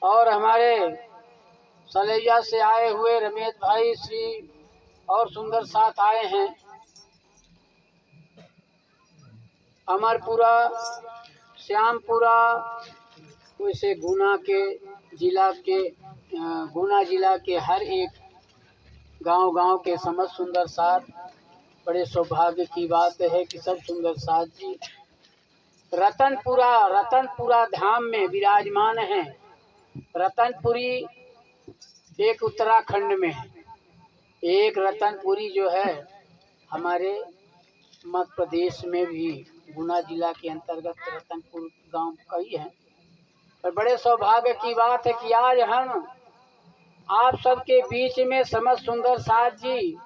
और हमारे सलैया से आए हुए रमेश भाई श्री और सुंदर साथ आए हैं। अमरपुरा, श्यामपुरा, वैसे गुना जिला के हर एक गांव के समस्त सुंदर साथ, बड़े सौभाग्य की बात है कि सब सुंदर साथ जी रतनपुरा धाम में विराजमान हैं। रतनपुरी एक उत्तराखंड में है। एक रतनपुरी जो है हमारे मध्य प्रदेश में भी गुना जिला के अंतर्गत रतनपुर गांव कई है। पर बड़े सौभाग्य की बात है कि आज हम आप सबके बीच में समस्त सुंदर साथ जी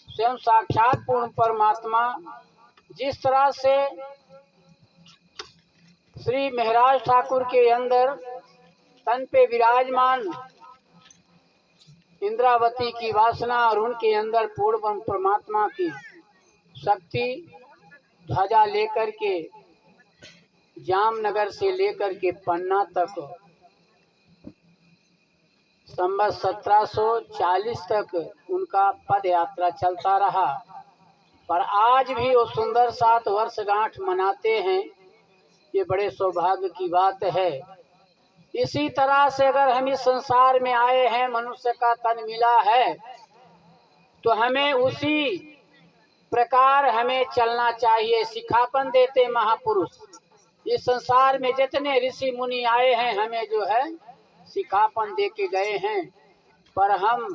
स्वयं साक्षात पूर्ण परमात्मा जिस तरह से श्री महाराज ठाकुर के अंदर तन पे विराजमान इंद्रावती की वासना और उनके अंदर पूर्ण परमात्मा की शक्ति ध्वजा लेकर के जामनगर से लेकर के पन्ना तक संवत 1740 तक उनका पद यात्रा चलता रहा। पर आज भी वो सुंदर 7 वर्षगांठ मनाते हैं। ये बड़े सौभाग्य की बात है। इसी तरह से अगर हम इस संसार में आए हैं, मनुष्य का तन मिला है, तो हमें उसी प्रकार हमें चलना चाहिए। सिखापन देते महापुरुष। इस संसार में जितने ऋषि मुनि आए हैं हमें जो है सिखापन दे के गए हैं। पर हम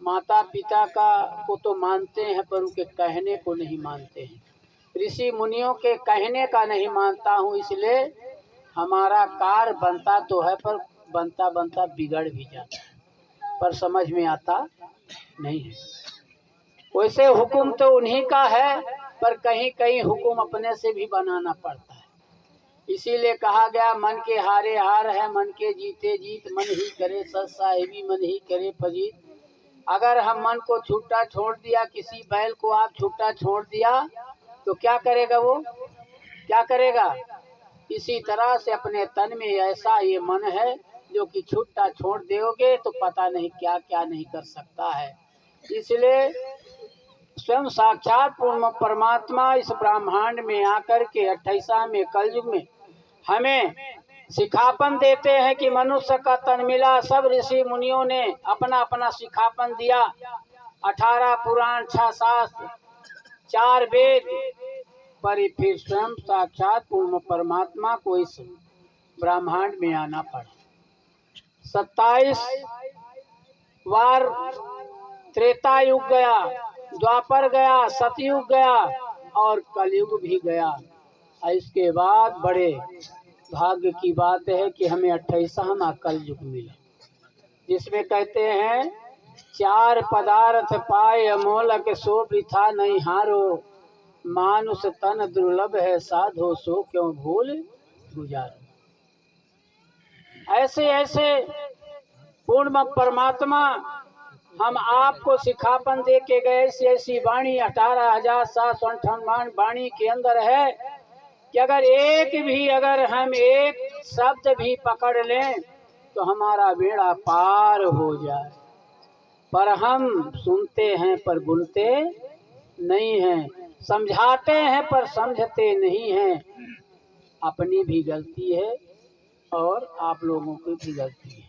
माता पिता को तो मानते हैं पर उनके कहने को नहीं मानते हैं। ऋषि मुनियों के कहने का नहीं मानता हूँ, इसलिए हमारा कार्य बनता तो है पर बनता बनता बिगड़ भी जाता है, पर समझ में आता नहीं है। वैसे हुक्म तो उन्हीं का है, पर कहीं कहीं हुक्म अपने से भी बनाना पड़ता है। इसीलिए कहा गया मन के हारे हार है, मन के जीते जीत, मन ही करे सत साहिबी, मन ही करे फजीत। अगर हम मन को छूटा छोड़ दिया, किसी बैल को आप छूटा छोड़ दिया तो क्या करेगा? वो क्या करेगा? इसी तरह से अपने तन में ऐसा ये मन है जो कि छूटा छोड़ दोगे तो पता नहीं क्या क्या नहीं कर सकता है। इसलिए स्वयं साक्षात पूर्ण परमात्मा इस ब्रह्मांड में आकर के 28वें कलयुग में हमें सिखापन देते हैं कि मनुष्य का तन मिला। सब ऋषि मुनियों ने अपना अपना सिखापन दिया। 18 पुराण, 6 शास्त्र, 4 वेद, पर फिर स्वयं साक्षात पूर्ण परमात्मा को इस ब्रह्मांड में आना पड़ा। 27 बार त्रेता युग गया, द्वापर गया, सतयुग गया और कलयुग भी गया। इसके बाद बड़े भाग्य की बात है कि हमें 28वां कलयुग मिला, जिसमें कहते हैं 4 पदार्थ पाए अमोलक सो वृथा नहीं हारो, मानुष तन दुर्लभ है साधो सो क्यों भूल गुजारो। ऐसे ऐसे पूर्ण परमात्मा हम आपको सिखापन दे के गए। ऐसी वाणी 18,758 वाणी के अंदर है कि अगर हम एक शब्द भी पकड़ लें तो हमारा बेड़ा पार हो जाए। पर हम सुनते हैं पर गुनते नहीं हैं, समझाते हैं पर समझते नहीं हैं। अपनी भी गलती है और आप लोगों की भी गलती है।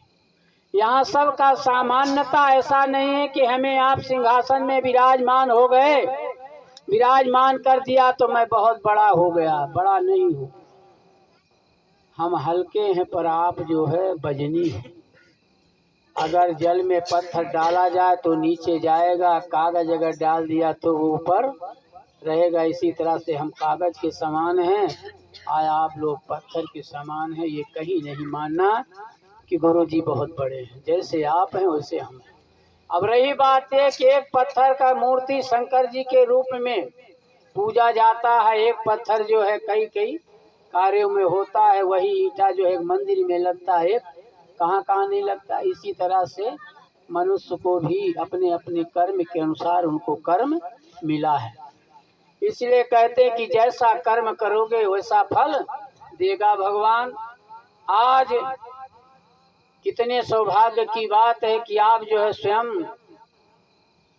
यहाँ सबका सामान्यता ऐसा नहीं है कि हमें आप सिंहासन में विराजमान हो गए, विराजमान कर दिया तो मैं बहुत बड़ा हो गया। बड़ा नहीं हो, हम हल्के हैं पर आप जो है वजनी है। अगर जल में पत्थर डाला जाए तो नीचे जाएगा, कागज अगर डाल दिया तो ऊपर रहेगा। इसी तरह से हम कागज के समान हैं, आप लोग पत्थर के समान हैं। ये कहीं नहीं मानना कि गुरु जी बहुत बड़े हैं। जैसे आप हैं वैसे हम हैं। अब रही बात है कि एक पत्थर का मूर्ति शंकर जी के रूप में पूजा जाता है। एक पत्थर जो है कई कई कार्यों में होता है। वही ईंटा जो है मंदिर में लगता है, कहाँ कहाँ नहीं लगता। इसी तरह से मनुष्य को भी अपने अपने कर्म के अनुसार उनको कर्म मिला है। इसलिए कहते हैं कि जैसा कर्म करोगे वैसा फल देगा भगवान। आज कितने सौभाग्य की बात है कि आप जो है स्वयं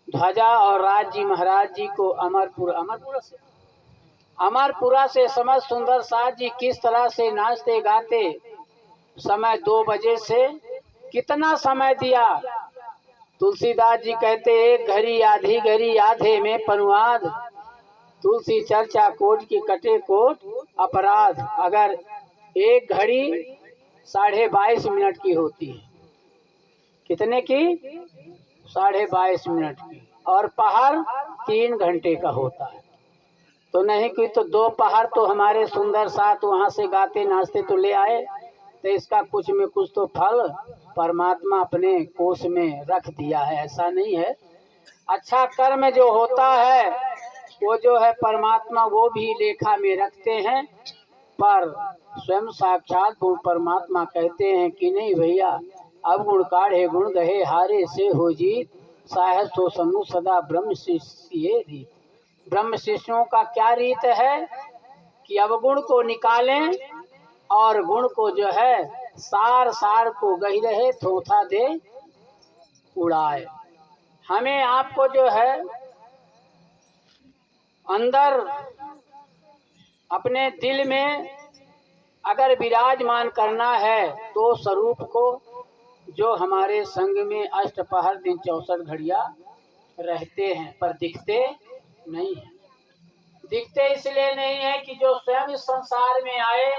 ध्वजा और राज जी महाराज जी को अमरपुरा से समझ सुंदर साथ जी किस तरह से नाचते गाते समय 2 बजे से कितना समय दिया। तुलसीदास जी कहते एक घड़ी आधी घड़ी आधे में पनुआद, तुलसी चर्चा कोट की कटे कोट अपराध। अगर एक घड़ी 22.5 मिनट की होती है, कितने की? 22.5 मिनट की, और पहाड़ 3 घंटे का होता है। तो नहीं कि तो 2 पहाड़ तो हमारे सुंदर साथ वहाँ से गाते नाचते तो ले आए, तो इसका कुछ में कुछ तो फल परमात्मा अपने कोष में रख दिया है, ऐसा नहीं है। अच्छा कर्म जो होता है वो जो है परमात्मा वो भी लेखा में रखते हैं, पर स्वयं साक्षात वो परमात्मा कहते हैं कि नहीं भैया, अब गुण काढ़े गुण गहे हारे से हो जीत, साहस सो सनु सदा ब्रह्म शिष्य रीत। ब्रह्म शिष्यों का क्या रीत है कि अवगुण को निकालें और गुण को जो है सार सार को गही रहे थोथा दे उड़ाए। हमें आपको जो है अंदर अपने दिल में अगर विराजमान करना है तो स्वरूप को, जो हमारे संग में अष्टपहर दिन 64 घड़िया रहते हैं, पर दिखते नहीं है। दिखते इसलिए नहीं है कि जो स्वयं इस संसार में आए,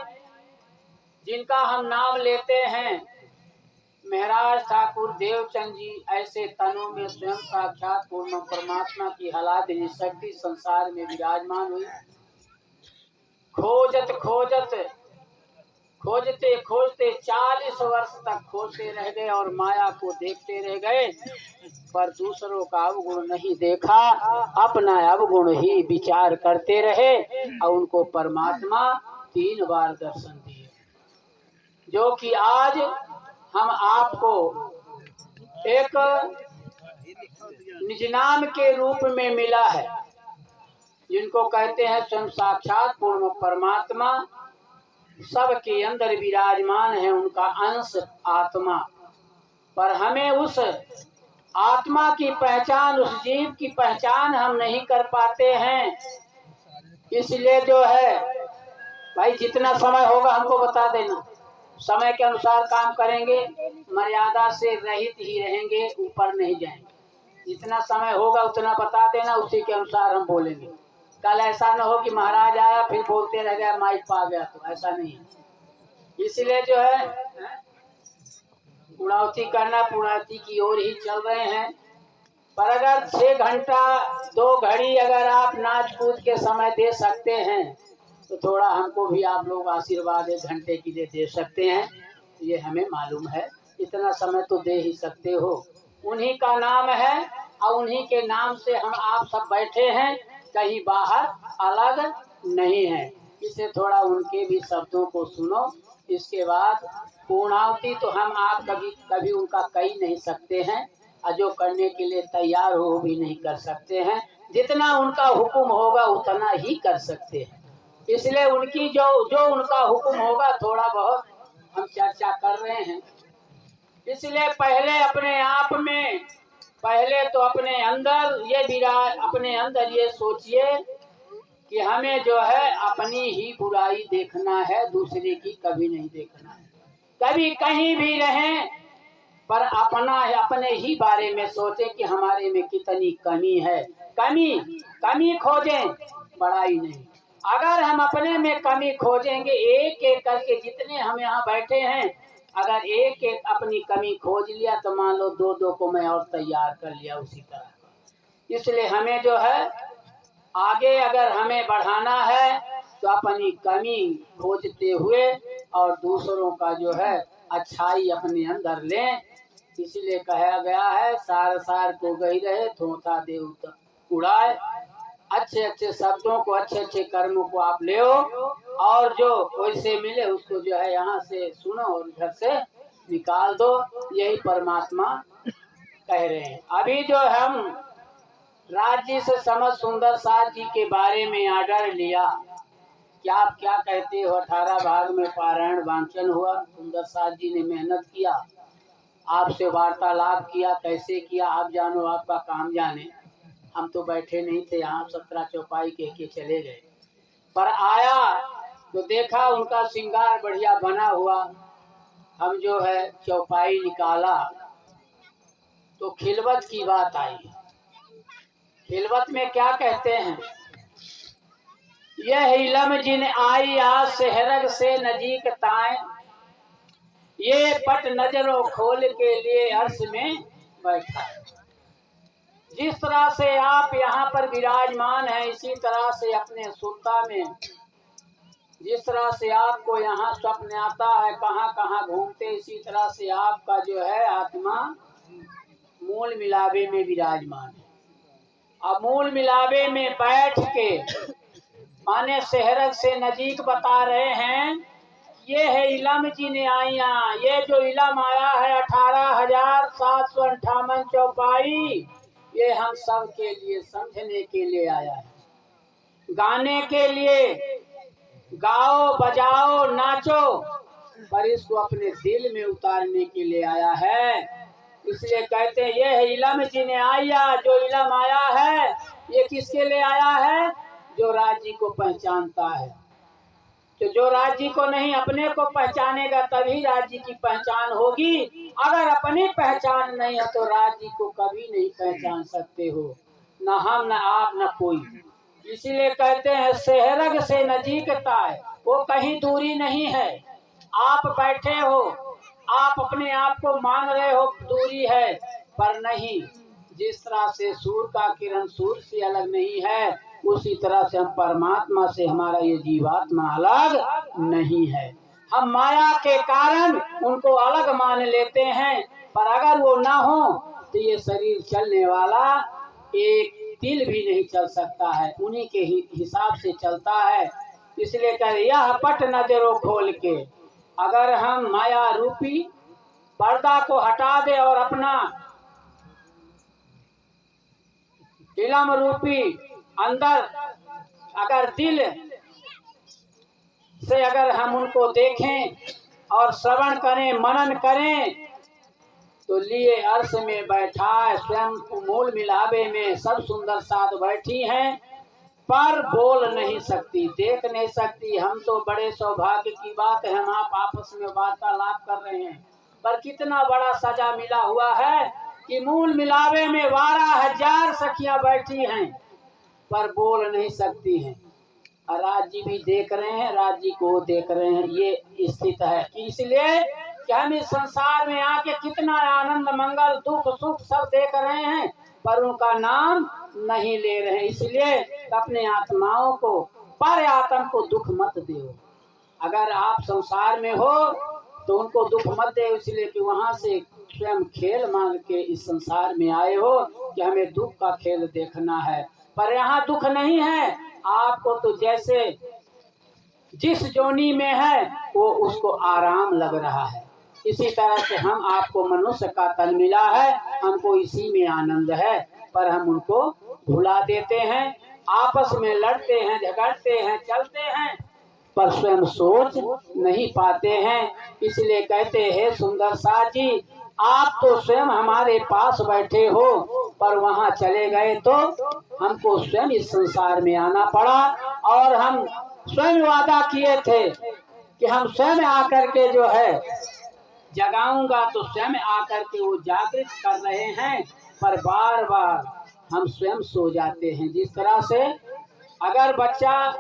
जिनका हम नाम लेते हैं, महाराज ठाकुर देवचंद जी, ऐसे तनों में स्वयं साक्षात पूर्ण परमात्मा की हलादरी शक्ति संसार में विराजमान हुई। खोजत खोजत खोजते खोजते 40 वर्ष तक खोजते रह गए और माया को देखते रह गए, पर दूसरों का अवगुण नहीं देखा, अपना अवगुण ही विचार करते रहे और उनको परमात्मा 3 बार दर्शन दिए। जो कि आज हम आपको एक निज नाम के रूप में मिला है, जिनको कहते हैं स्वयं साक्षात पूर्ण परमात्मा सबके अंदर विराजमान है, उनका अंश आत्मा। पर हमें उस आत्मा की पहचान, उस जीव की पहचान हम नहीं कर पाते हैं। इसलिए जो है भाई, जितना समय होगा हमको बता देना, समय के अनुसार काम करेंगे, मर्यादा से रहित ही रहेंगे, ऊपर नहीं जाएंगे। जितना समय होगा उतना बता देना, उसी के अनुसार हम बोलेंगे। कल ऐसा न हो कि महाराज आया फिर बोलते रह गया, माइक पा गया, तो ऐसा नहीं है। इसलिए जो है पूर्णाहुति करना, पूर्णाहुति की ओर ही चल रहे हैं। पर अगर 6 घंटा 2 घड़ी अगर आप नाच कूद के समय दे सकते हैं तो थोड़ा हमको भी आप लोग आशीर्वाद 1 घंटे के लिए दे सकते हैं, ये हमें मालूम है। इतना समय तो दे ही सकते हो, उन्हीं का नाम है और उन्हीं के नाम से हम आप सब बैठे हैं, कहीं बाहर अलग नहीं है। इसे थोड़ा उनके भी शब्दों को सुनो। इसके बाद पूर्णाहुति तो हम आप कभी उनका कही नहीं सकते हैं, और जो करने के लिए तैयार हो भी नहीं कर सकते हैं। जितना उनका हुक्म होगा उतना ही कर सकते हैं। इसलिए उनकी जो उनका हुक्म होगा थोड़ा बहुत हम चर्चा कर रहे हैं। इसलिए पहले अपने आप में, पहले तो अपने अंदर अपने अंदर ये सोचिए कि हमें जो है अपनी ही बुराई देखना है, दूसरे की कभी नहीं देखना है। कभी कहीं भी रहें पर अपने ही बारे में सोचे कि हमारे में कितनी कमी है। कमी खोजें, बड़ाई नहीं। अगर हम अपने में कमी खोजेंगे, एक एक करके जितने हम यहाँ बैठे हैं, अगर एक एक अपनी कमी खोज लिया तो मान लो 2-2 को मैं और तैयार कर लिया उसी तरह। इसलिए हमें जो है आगे अगर हमें बढ़ाना है तो अपनी कमी खोजते हुए और दूसरों का जो है अच्छाई अपने अंदर लें। इसलिए कहा गया है, सार सार को गही रहे थोथा दे उड़ाए। अच्छे अच्छे शब्दों को, अच्छे अच्छे कर्मों को आप ले और जो वैसे मिले उसको जो है यहाँ से सुनो और घर से निकाल दो। यही परमात्मा कह रहे हैं। अभी जो हम राज्य से समझ सुंदर साथ जी के बारे में आर्डर लिया, क्या आप क्या कहते हो? 18 भाग में पारायण वांचन हुआ, सुंदर साथ जी ने मेहनत किया आपसे वार्तालाप किया, कैसे किया आप जानो, आपका काम जाने। हम तो बैठे नहीं थे यहाँ, 17 चौपाई कह के चले गए। पर आया तो देखा उनका श्रृंगार बढ़िया बना हुआ। हम जो है चौपाई निकाला तो खिलवत की बात आई। खिलवत में क्या कहते हैं, यह इलम जिन आई आज शहरग से नजीक ताए, ये पट नजरों खोल के लिए अर्श में बैठा। जिस तरह से आप यहाँ पर विराजमान हैं, इसी तरह से अपने सुरता में, जिस तरह से आपको यहाँ स्वप्न आता है, कहाँ कहाँ घूमते, इसी तरह से आपका जो है आत्मा मूल मिलावे में विराजमान है। अब मूल मिलावे में बैठ के माने शहरग से नजीक बता रहे हैं, ये है इलम जिन आइया। ये जो इलम आया है 18,758 चौपाई, ये हम सब के लिए समझने के लिए आया है, गाने के लिए। गाओ बजाओ नाचो, पर इसको अपने दिल में उतारने के लिए आया है। इसलिए कहते हैं ये है इलम जिन्हें आया। जो इलम आया है ये किसके लिए आया है, जो राज्य को पहचानता है। तो जो राज्य को नहीं अपने को पहचानेगा तभी राज्य की पहचान होगी। अगर अपनी पहचान नहीं है तो राज्य को कभी नहीं पहचान सकते हो, न हम न आप न कोई। इसीलिए कहते हैं शहरग से नजीकता है, वो कहीं दूरी नहीं है। आप बैठे हो, आप अपने आप को मान रहे हो दूरी है, पर नहीं। जिस तरह से सूर्य का किरण सूर्य से अलग नहीं है, उसी तरह से हम परमात्मा से, हमारा ये जीवात्मा अलग नहीं है। हम माया के कारण उनको अलग मान लेते हैं, पर अगर वो ना हो तो ये शरीर चलने वाला एक तिल भी नहीं चल सकता है, उन्हीं के हिसाब से चलता है। इसलिए कह यह पट नजरों खोल के, अगर हम माया रूपी पर्दा को हटा दे और अपना इलम रूपी अंदर अगर दिल से अगर हम उनको देखें और श्रवण करें, मनन करें, तो लिए अर्श में बैठा है, स्वयं मूल मिलावे में सब सुंदर साथ बैठी हैं, पर बोल नहीं सकती, देख नहीं सकती। हम तो बड़े सौभाग्य की बात है, हम आप आपस में वार्तालाप कर रहे हैं, पर कितना बड़ा सजा मिला हुआ है कि मूल मिलावे में 12,000 सखियां बैठी हैं, पर बोल नहीं सकती हैं। राज्य भी देख रहे हैं, राज्य को देख रहे हैं, ये स्थित है। इसलिए कि हम इस संसार में आके कितना आनंद मंगल दुख सुख सब देख रहे हैं, पर उनका नाम नहीं ले रहे हैं। इसलिए अपने आत्माओं को, पर आत्मा को दुख मत दो। अगर आप संसार में हो तो उनको दुख मत दे, इसलिए कि वहां से स्वयं खेल मांग के इस संसार में आए हो कि हमें दुख का खेल देखना है, पर यहाँ दुख नहीं है। आपको तो जैसे जिस जोनी में है वो उसको आराम लग रहा है, इसी तरह से हम आपको मनुष्य का तन मिला है, हमको इसी में आनंद है, पर हम उनको भुला देते हैं, आपस में लड़ते हैं, झगड़ते हैं, चलते हैं, पर स्वयं सोच नहीं पाते हैं। इसलिए कहते हैं सुंदर सा जी, आप तो स्वयं हमारे पास बैठे हो, पर वहां चले गए तो हमको स्वयं इस संसार में आना पड़ा। और हम स्वयं वादा किए थे कि हम स्वयं आकर के जो है जगाऊंगा, तो स्वयं आकर के वो जागृत कर रहे हैं, पर बार बार हम स्वयं सो जाते हैं। जिस तरह से अगर बच्चा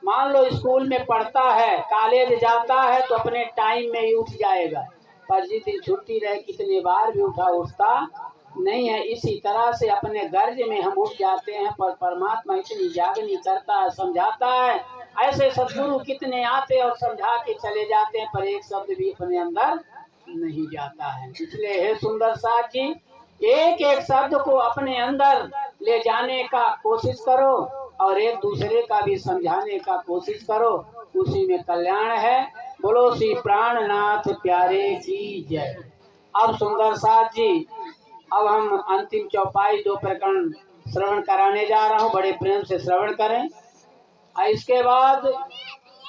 मान लो स्कूल में पढ़ता है, कॉलेज जाता है, तो अपने टाइम में ही उठ जाएगा, पर जिस दिन छुट्टी रहे कितने बार भी उठता नहीं है। इसी तरह से अपने गर्ज में हम उठ जाते हैं, पर परमात्मा इतनी जागनी करता है, समझाता है। ऐसे सदगुरु कितने आते और समझा के चले जाते हैं, पर एक शब्द भी अपने अंदर नहीं जाता है। इसलिए हे सुंदर साथ जी, एक एक शब्द को अपने अंदर ले जाने का कोशिश करो और एक दूसरे का भी समझाने का कोशिश करो, उसी में कल्याण है। बोलो श्री प्राणनाथ प्यारे की जय। अब सुंदर साथ जी, अब हम अंतिम चौपाई 2 प्रकरण श्रवण कराने जा रहा हूँ, बड़े प्रेम से श्रवण करें। इसके बाद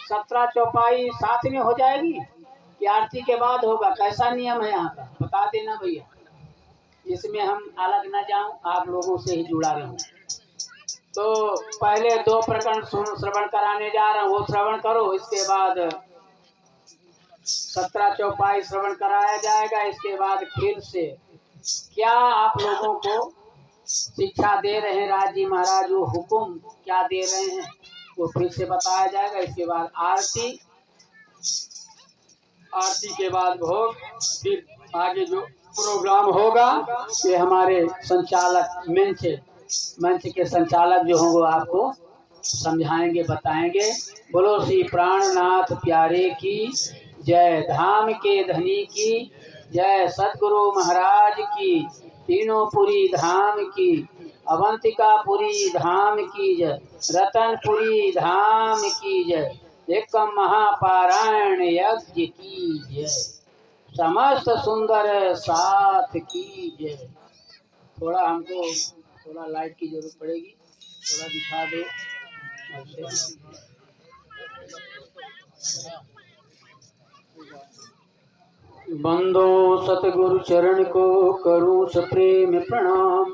17 चौपाई साथ में हो जाएगी कि आरती के बाद होगा, कैसा नियम है यहाँ का? बता देना भैया, इसमें हम अलग न जाऊं, आप लोगों से ही जुड़ा रहूं। तो पहले 2 प्रकरण श्रवण कराने जा रहा हूं, वो श्रवण करो। इसके बाद 17 चौपाई श्रवण कराया जाएगा। इसके बाद फिर से क्या आप लोगों को शिक्षा दे रहे हैं राज जी महाराज, वो हुक्म क्या दे रहे हैं वो फिर से बताया जाएगा। इसके बाद आरती, आरती के बाद भोग, फिर आगे जो प्रोग्राम होगा ये हमारे संचालक मंच के संचालक जो होंगे आपको समझाएंगे, बताएंगे। बोलो श्री प्राणनाथ प्यारे की जय, धाम के धनी की जय, सदगुरु महाराज की, तीनोंपुरी धाम की, अवंतिकापुरी धाम की जय, रतनपुरी धाम की जय, एकम महापारायण यज्ञ की जय, समस्त सुंदर साथ की जय। थोड़ा हमको थोड़ा लाइट की जरूरत पड़ेगी, थोड़ा दिखा दो। बंदो सतगुरु चरण को करूं सप्रेम प्रणाम,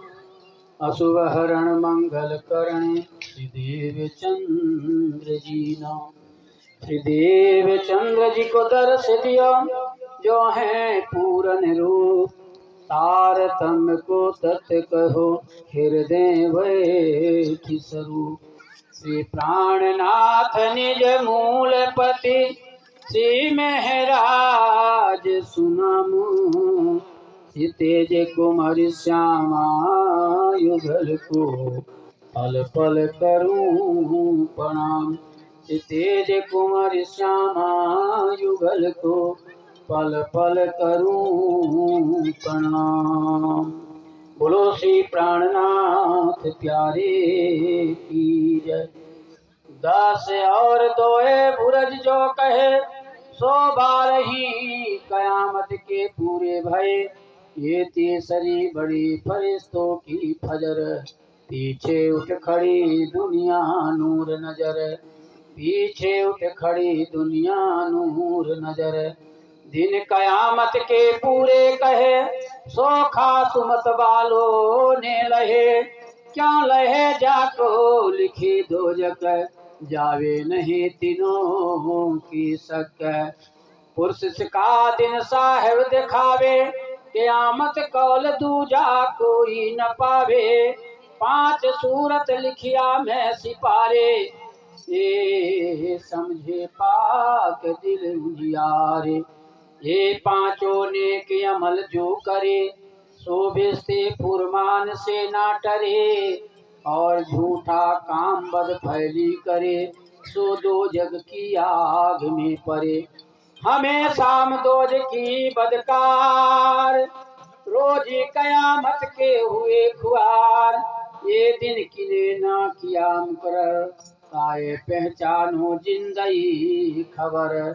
अशुभ हरण मंगल करण श्रीदेव चंद्र जी नाम। श्रीदेव चंद्र जी को दर्श दिया जो है पूरन रूप, तारतम्य को तत् कहो हृदय बैठि स्वरूप। श्री प्राणनाथ निज मूल पति श्री महराज सुनामु, श्री तेज कुमार श्यामा युगल को पल पल करूं प्रणाम, श्री तेज कुमार श्यामा युगल को पल पल करूं प्रणाम। बोलो श्री प्राणनाथ प्यारे की जय। 10 और 2 बुरज जो कहे सो बार ही कयामत के पूरे भय, ये तीसरी बड़ी फरिश्तों की फजर, पीछे उठ खड़ी दुनिया नूर नजर, पीछे उठ खड़ी दुनिया नूर नजर। दिन कयामत के पूरे कहे सो खासुमत वालों ने लहे, क्या लहे जाको लिखी दो जग, जावे नहीं तीनों की शक। पुरुष का दिन साहेब दिखावे, कयामत कौल दूजा कोई न पावे, 5 सूरत लिखिया मैं सिपारे, ये समझे पाक दिल उजियारे। ये 5 नेक अमल जो करे, सो बेस्ते फुरमान से ना टरे, और झूठा काम बद फैली करे, सो दो जग की आग में पड़े। हमें शाम दोज की बदकार, रोजी कयामत के हुए खुआर, ये दिन किले ना किया मुकरर, ताए पहचानो जिंदगी खबर।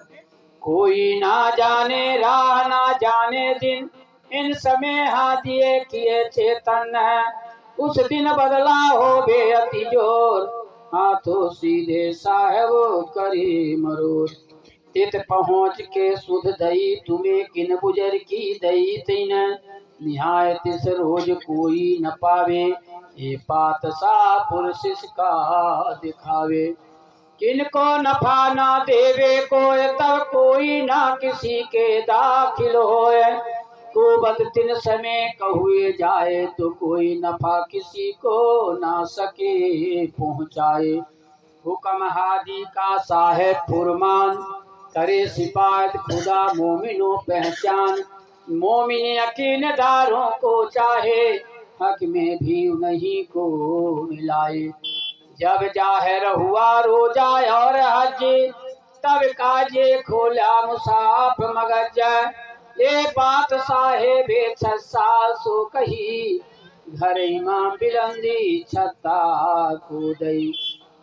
कोई ना जाने राह ना जाने दिन, इन समय हाथिए किए चेतन, उस दिन बदला हो बे अति जोर, हाथों सीधे साहेब करी मरोर। तित पहुँच के सुध दई तुम्हें किन बुजर की दई तीन, निहायत इस रोज कोई न पावे, ये बात सा पुरुष का दिखावे। किनको नफा ना देवे कोय, तब कोई ना किसी के दाखिल होए, को बद 3 समय कहुए जाए, तो कोई नफा किसी को ना सके पहुँचाए। हुक्म हादी का साहेब फुरमान, करे सिपात खुदा मोमिनो पहचान, मोमिन यकीनदारों को चाहे, हक में भी उन्हीं को मिलाए। जब जाहिर हुआ रोजा और हज, तब काजे खोला मुसाफ मगज, ये बात साहेब 6 साल सो कही, घर इमाम बिलंदी छत्ता को दई।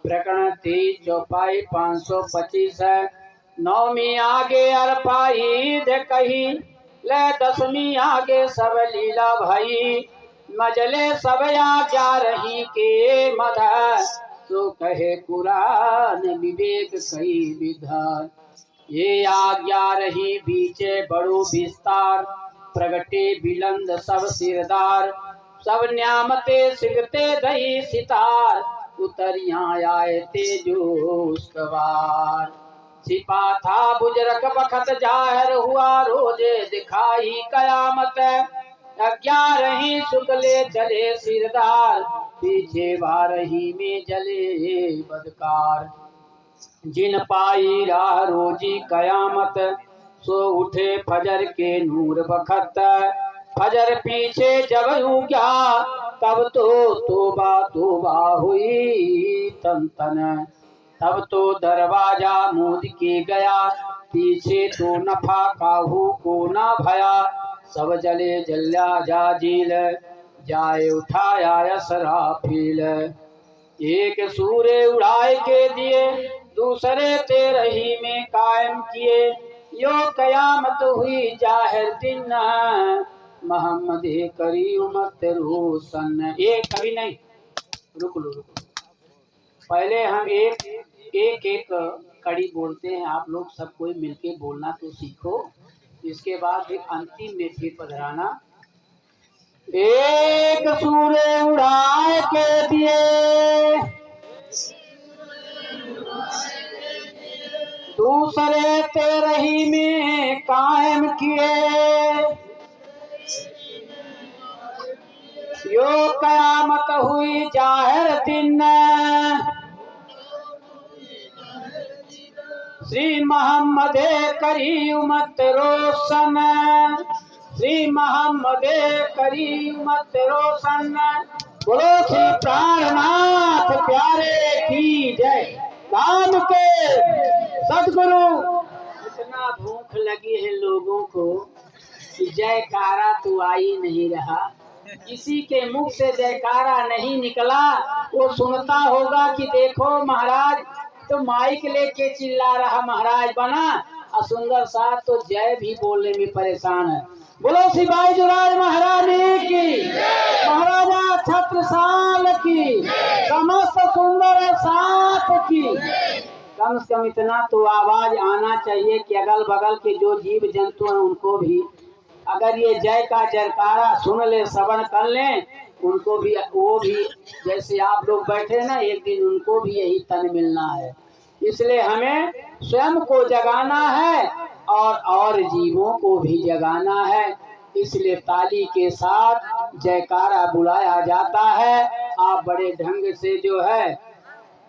प्रकरण 23 चौपाई 525 9वीं आगे अरपाई दे कही, ले 10वीं आगे सब लीला भाई, मजले सब आज्ञा रही के मधा, तो कहे कुरान विवेक कई विधान। ये आज्ञा रही बीचे बड़ो विस्तार, प्रगटे बिलंद सब सिरदार, सब न्यामते सिगते दही सितार, उतरिया आए तेजो सवार। छिपा था बुजरक बखत जाहिर हुआ रोजे दिखाई कयामत, 11 शुक्ले चले सिरदार, पीछे 12 में जले बदकार। जिन पाई राह रोजी कयामत, सो उठे फजर के नूर बखत, फजर पीछे जब उग्या तब तो तोबा तोबा हुई तन तन, तब तो दरवाजा मूद के गया, पीछे तो नफा काहू को ना भया, सब जले जल्या जाजील, जाए उठाया यसराफील। एक सूर्य उड़ाए के दिए, दूसरे 13 में कायम किए, यो कयामत हुई जाहिर दिन, मोहम्मद करी उम्मत रोशन। एक कभी नहीं, रुक लो रुक लो, पहले हम एक कड़ी बोलते हैं, आप लोग सब कोई मिलके बोलना तो सीखो, इसके बाद फिर अंतिम में फिर पधराना। एक सूर्य उड़ाए के दिए, दूसरे 13 में कायम किए, यो कयामत हुई जाहिर दिन, श्री मोहम्मद करी उम्मत रोशन, श्री मोहम्मद करी उम्मत रोशन। बोलो श्री प्राणनाथ प्यारे की जय। राम के सदगुरु। इतना भूख लगी है लोगों को कि जयकारा तो आ ही नहीं रहा, किसी के मुख से जयकारा नहीं निकला। वो सुनता होगा कि देखो महाराज तो माइक लेके चिल्ला रहा महाराज बना, और सुंदर साहब तो जय भी बोलने में परेशान है। बोलो सिपाही जुराज महारानी की, महाराजा छत्रसाल की, समस्त सुंदर साथ की। कम से कम इतना तो आवाज आना चाहिए कि अगल बगल के जो जीव जंतु हैं उनको भी अगर ये जय का जयकारा सुन ले, श्रवण कर लें, उनको भी वो भी जैसे आप लोग बैठे ना, एक दिन उनको भी यही तन मिलना है। इसलिए हमें स्वयं को जगाना है और जीवों को भी जगाना है। इसलिए ताली के साथ जयकारा बुलाया जाता है। आप बड़े ढंग से जो है,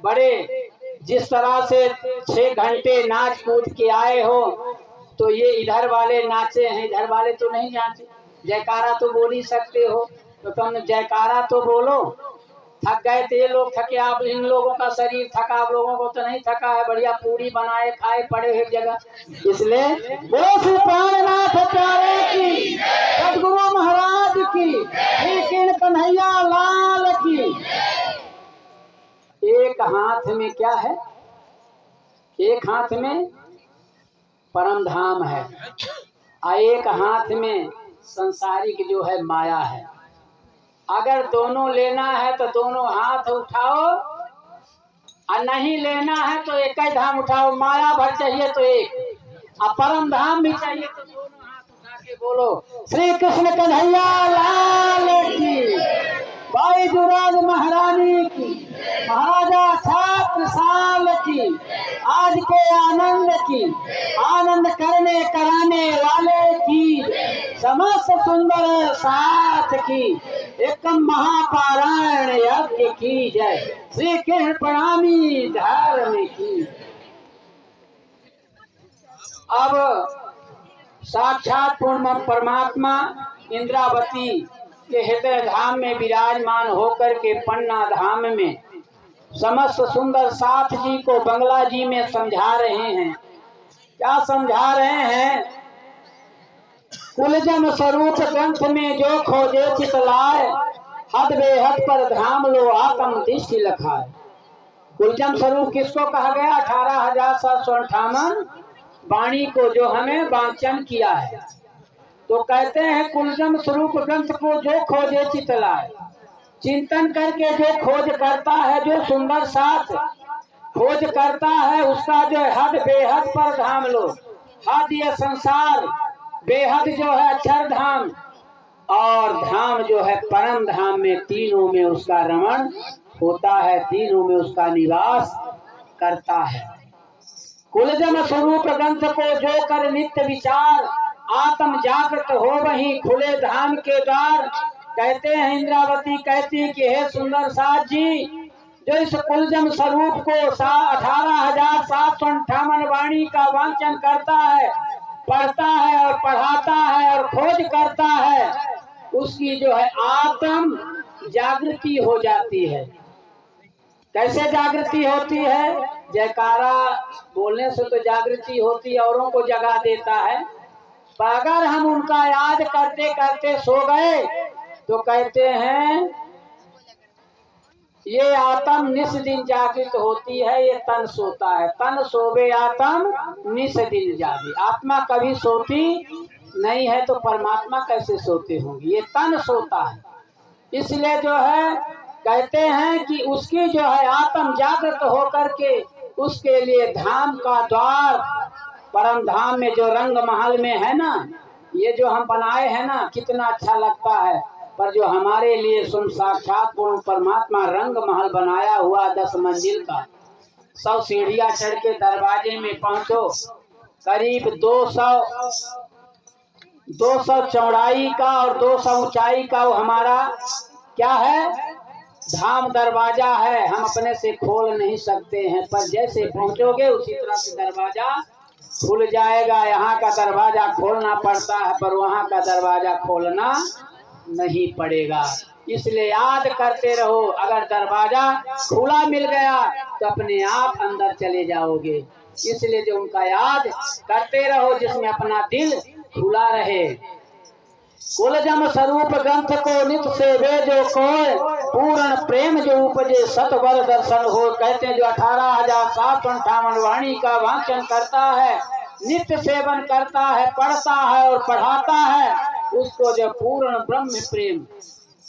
बड़े जिस तरह से 6 घंटे नाच कूद के आए हो, तो ये इधर वाले नाचे हैं, इधर वाले तो नहीं नाचे। जयकारा तो बोल ही सकते हो, तो तुम जयकारा तो बोलो। थक गए थे ये लोग, थके आप, इन लोगों का शरीर थका, आप लोगों को तो नहीं थका है। बढ़िया पूरी बनाए खाए पड़े एक जगह। इसलिए बोलो श्री प्राणनाथ प्यारे की, सदगुरु महाराज की, श्री कन्हैया लाल की। एक हाथ में क्या है? एक हाथ में परम धाम है और एक हाथ में संसारिक जो है माया है। अगर दोनों लेना है तो दोनों हाथ उठाओ, और नहीं लेना है तो एक ही धाम उठाओ। माया भर चाहिए तो एक, और परम धाम भी चाहिए तो दोनों हाथ उठा के बोलो श्री कृष्ण कन्हैया लाल की, भाई जुराज महारानी की, महाराजा छत्रसाल की, आज के आनंद की, आनंद करने कराने वाले की, समस्त सुंदर साथ की, एकम महापारायण यज्ञ की जय। श्री कृष्ण प्रणामी धर्म की। अब साक्षात पूर्ण परमात्मा इंद्रावती के हृदय धाम में विराजमान होकर के पन्ना धाम में समस्त सुंदर साथ जी को बंगला जी में समझा रहे हैं। क्या समझा रहे हैं? कुलजम स्वरूप ग्रंथ में जो खोजे चितलाए, हद बेहद पर धाम लो आत्म दृष्टि लखाए। कुलजम स्वरूप किसको कहा गया? 18,758 वाणी को जो हमें वाचन किया है। तो कहते हैं कुलजम स्वरूप ग्रंथ को जो खोजे चितलाए, चिंतन करके जो खोज करता है, जो सुंदर साथ खोज करता है, उसका जो हद बेहद पर धाम लो। हद ये संसार बेहद जो है अक्षरधाम और धाम जो है परम धाम में, तीनों में उसका रमण होता है, तीनों में उसका निवास करता है। कुलजम स्वरूप ग्रंथ को जो कर नित्य विचार, आत्म जागृत हो वही खुले धाम के द्वार। कहते हैं इंद्रावती कहती कि हे सुंदर साथ जी, जो इस कुलजम स्वरूप को 18,758 वाणी का वांचन करता है, पढ़ता है और पढ़ाता है और खोज करता है, उसकी जो है आत्म जागृति हो जाती है। कैसे जागृति होती है? जयकारा बोलने से तो जागृति होती है, औरों को जगा देता है। पर अगर हम उनका याद करते करते सो गए तो कहते हैं ये आत्म निस दिन जागृत होती है, ये तन सोता है। तन सोवे आत्म निस दिन जागे। आत्मा कभी सोती नहीं है तो परमात्मा कैसे सोते होंगे? ये तन सोता है। इसलिए जो है कहते हैं कि उसकी जो है आत्म जागृत होकर के उसके लिए धाम का द्वार, परम धाम में जो रंग महल में है ना, ये जो हम बनाए हैं ना, कितना अच्छा लगता है। पर जो हमारे लिए सुन साक्षात पूर्ण परमात्मा रंग महल बनाया हुआ 10 मंजिल का, 100 सीढ़ियां चढ़ के दरवाजे में पहुंचो, करीब 200 चौड़ाई का और 200 ऊंचाई का वो हमारा क्या है, धाम दरवाजा है। हम अपने से खोल नहीं सकते हैं, पर जैसे पहुंचोगे उसी तरह से दरवाजा खुल जाएगा। यहाँ का दरवाजा खोलना पड़ता है पर वहाँ का दरवाजा खोलना नहीं पड़ेगा। इसलिए याद करते रहो, अगर दरवाजा खुला मिल गया तो अपने आप अंदर चले जाओगे। इसलिए जो उनका याद करते रहो जिसमें अपना दिल खुला रहे। कुलजम स्वरूप ग्रंथ को नित सेवे जो कोय, पूर्ण प्रेम जो उपजे सतवर दर्शन हो। कहते हैं जो 18,758 वाणी का वांचन करता है, नित्य सेवन करता है, पढ़ता है और पढ़ाता है, उसको जो पूर्ण ब्रह्म प्रेम,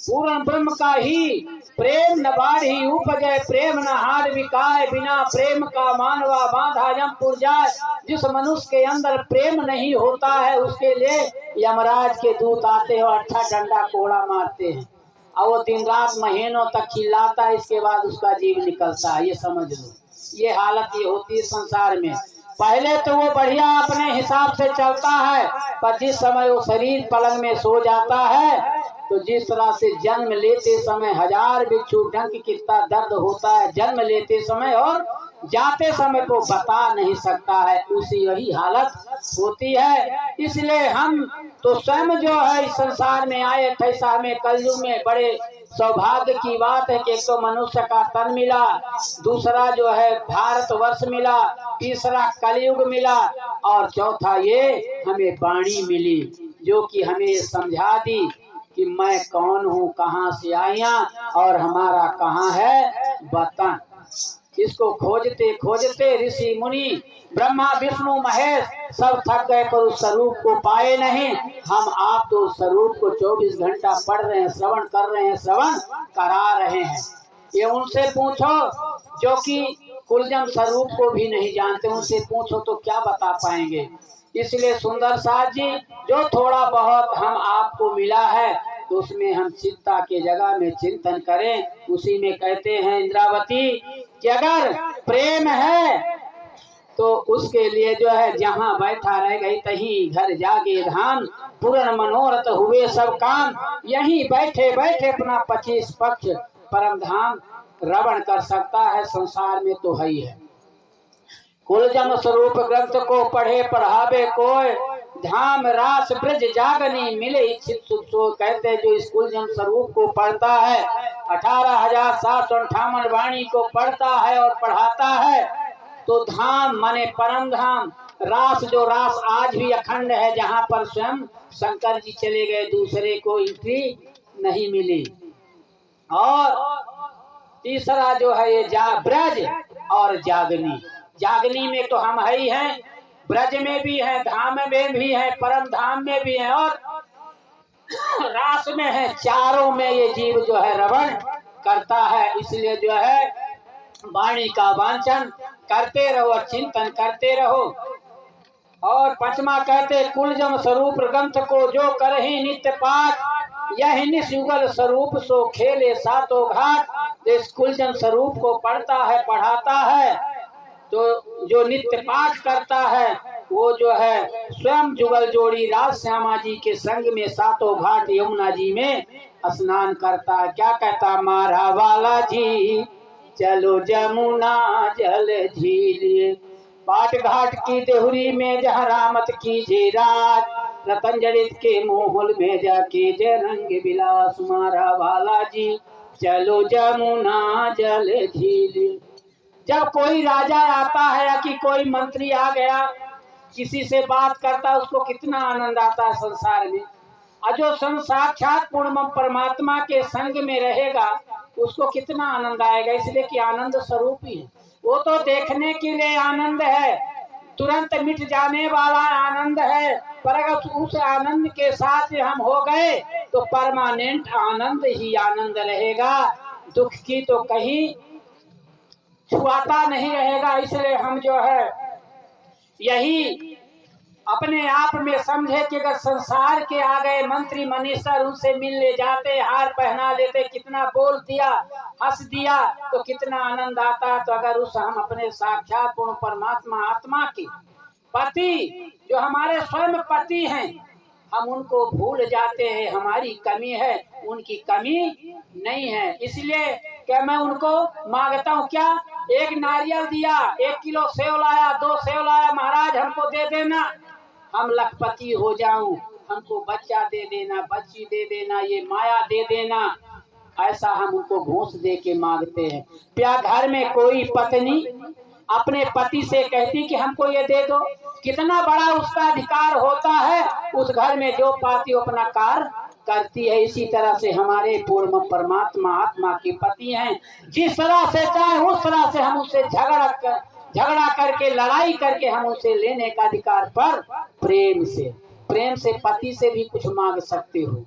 पूर्ण ब्रह्म का ही प्रेम न बाढ़ी उपजय, प्रेम न हार विकाय, बिना प्रेम का मानवा बांधा यमपुर जाए। जिस मनुष्य के अंदर प्रेम नहीं होता है उसके लिए यमराज के दूत आते हैं और अच्छा डंडा कोड़ा मारते हैं और वो दिन रात महीनों तक चिल्लाता है, इसके बाद उसका जीव निकलता है। ये समझ लो, ये हालत ये होती है संसार में। पहले तो वो बढ़िया अपने हिसाब से चलता है, पर जिस समय वो शरीर पलंग में सो जाता है तो जिस तरह से जन्म लेते समय 1000 बिच्छू डंक कितना दर्द होता है जन्म लेते समय, और जाते समय तो बता नहीं सकता है, उसी वही हालत होती है। इसलिए हम तो स्वयं जो है इस संसार में आए 28 में कलयुग में, बड़े सौभाग्य की बात है कि एक तो मनुष्य का तन मिला, दूसरा जो है भारतवर्ष मिला, तीसरा कलयुग मिला और चौथा ये हमें वाणी मिली जो कि हमें समझा दी कि मैं कौन हूँ, कहाँ से आया और हमारा कहाँ है वतन। इसको खोजते खोजते ऋषि मुनि ब्रह्मा विष्णु महेश सब थक गए पर उस स्वरूप को पाए नहीं। हम आप तो उस स्वरूप को 24 घंटा पढ़ रहे हैं, श्रवण कर रहे हैं, श्रवण करा रहे हैं। ये उनसे पूछो जो कि कुलजम स्वरूप को भी नहीं जानते, उनसे पूछो तो क्या बता पाएंगे। इसलिए सुंदर साथ जी, जो थोड़ा बहुत हम आपको मिला है तो उसमें हम चिंता के जगह में चिंतन करें। उसी में कहते हैं इंद्रावती कि अगर प्रेम है तो उसके लिए जो है जहाँ बैठा रह गई तहीं घर जागे धाम, पूर्ण मनोरथ हुए सब काम, यहीं बैठे बैठे अपना 25 पक्ष परम धाम रवण कर सकता है। संसार में तो है ही है। कुलजम स्वरूप ग्रंथ को पढ़े पढ़ावे कोय, धाम रास ब्रज जागनी मिले इच्छित सुख सो। कहते हैं जो इस कुलजम स्वरूप को पढ़ता है, 18,758 वाणी को पढ़ता है और पढ़ाता है तो धाम माने परम धाम, रास जो रास आज भी अखंड है, जहाँ पर स्वयं शंकर जी चले गए दूसरे को एंट्री नहीं मिली। और तीसरा जो है ये ब्रज और जागनी। जागनी में तो हम है ही हैं, ब्रज में भी है, धाम में भी है, परम धाम में भी है और रास में है। चारों में ये जीव जो है रवण करता है। इसलिए जो है वाणी का वांचन करते रहो और चिंतन करते रहो और पंचमा कहते कुलजम स्वरूप ग्रंथ को जो करहि नित्य पाठ, यह निष्युगल स्वरूप सो खेले सातों घाट। इस कुलजम स्वरूप को पढ़ता है पढ़ाता है तो जो नित्य पाठ करता है वो जो है स्वयं जुगल जोड़ी राज श्यामा जी के संग में सातों घाट यमुना जी में स्नान करता है। क्या कहता, मारा वाला जी चलो जमुना जल झील, पाट घाट की देहुरी में जहाँ रामत कीजे रात, रतन जड़ित के मोहल में जाके जय रंग बिलास, मारा वाला जी चलो जमुना जल झील। जब कोई राजा आता है या कि कोई मंत्री आ गया किसी से बात करता, उसको कितना आनंद आता है संसार में। और जो साक्षात पूर्ण परमात्मा के संग में रहेगा उसको कितना आनंद आएगा, इसलिए कि आनंद स्वरूप ही है वो। तो देखने के लिए आनंद है, तुरंत मिट जाने वाला आनंद है, पर अगर उस आनंद के साथ हम हो गए तो परमानेंट आनंद ही आनंद रहेगा, दुख की तो कहीं छुआता नहीं रहेगा। इसलिए हम जो है यही अपने आप में समझे कि अगर संसार के आ गए मंत्री मनीषर उनसे मिलने जाते, हार पहना लेते, कितना बोल दिया हंस दिया तो कितना आनंद आता। तो अगर उस हम अपने साक्षात पूर्ण परमात्मा आत्मा की पति जो हमारे स्वयं पति हैं हम उनको भूल जाते हैं, हमारी कमी है उनकी कमी नहीं है। इसलिए क्या मैं उनको मांगता हूँ, क्या एक नारियल दिया, 1 किलो सेव लाया, 2 सेव लाया, महाराज हमको दे देना, हम लखपति हो जाऊं, हमको बच्चा दे देना, बच्ची दे देना, ये माया दे देना, ऐसा हम उनको घूस दे के मांगते हैं। क्या घर में कोई पत्नी अपने पति से कहती कि हमको ये दे दो, कितना बड़ा उसका अधिकार होता है, उस घर में जो पाती अपना कार्य करती है। इसी तरह से हमारे पूर्ण परमात्मा आत्मा के पति हैं, जिस तरह से चाहे उस तरह से हम उससे झगड़ा करके लड़ाई करके हम उसे लेने का अधिकार पर प्रेम से पति से भी कुछ मांग सकते हो,